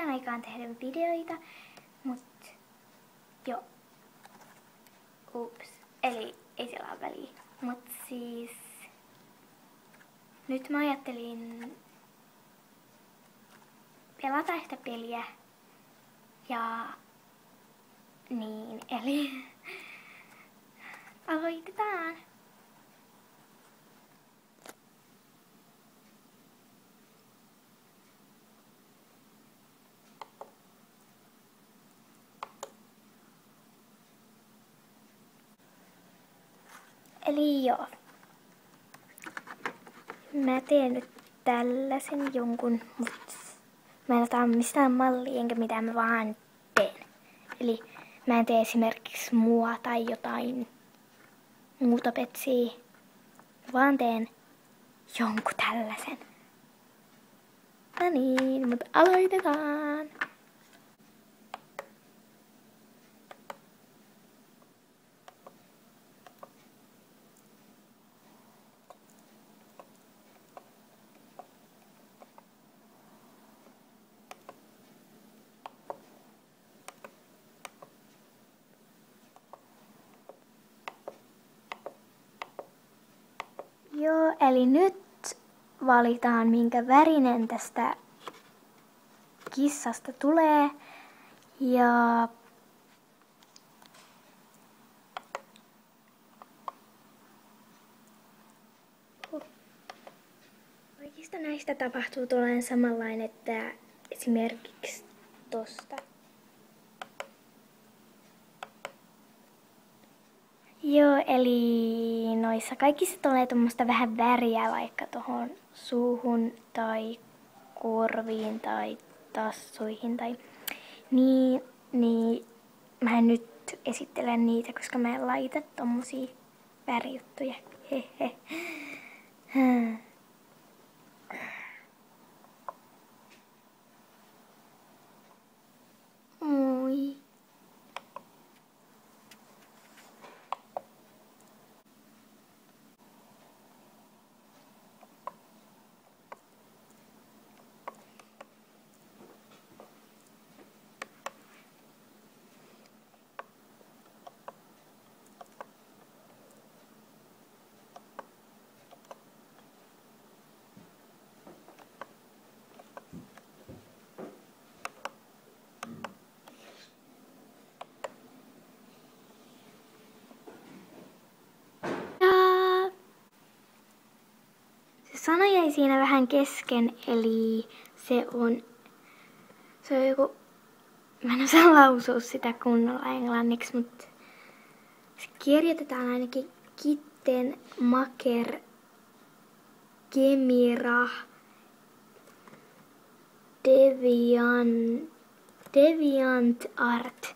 pitkään aikaan tehdä videoita, mut joo. Ups. Eli ei sillä ole väliä. Mut siis nyt mä ajattelin pelata yhtä peliä. Ja niin, eli aloitetaan. Eli joo. Mä teen nyt tällaisen jonkun, mut mä en ota mistään mallia enkä mitään, mä vaan teen. Eli mä en tee esimerkiksi mua tai jotain muuta petsiä, vaan teen jonkun tällaisen. No niin, mutta aloitetaan! Joo, eli nyt valitaan minkä värinen tästä kissasta tulee. Ja kaikista näistä tapahtuu tuollainen samanlainen, että esimerkiksi tosta. Joo, eli noissa kaikissa tulee tuommoista vähän väriä vaikka tohon suuhun tai korviin tai tassuihin tai niin mä en nyt esittele niitä, koska mä en laita tommosia värijuttuja. Hehe. Moi. Sana jäi siinä vähän kesken, eli se on joku, mä en osaa lausua sitä kunnolla englanniksi, mutta se kirjoitetaan ainakin Kitten Maker Gemira Deviant Art.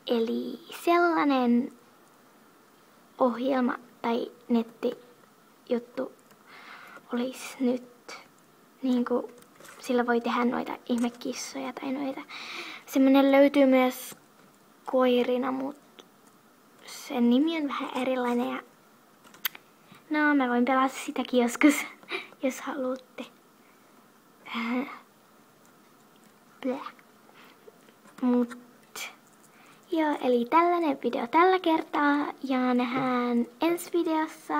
Eli sellainen ohjelma tai nettijuttu olisi nyt, niinku, sillä voi tehdä noita ihmekissoja tai noita. Semmonen löytyy myös koirina, mutta sen nimi on vähän erilainen ja no mä voin pelata sitäkin joskus, jos haluatte. Mut joo, eli tällainen video tällä kertaa ja nähdään ensi videossa.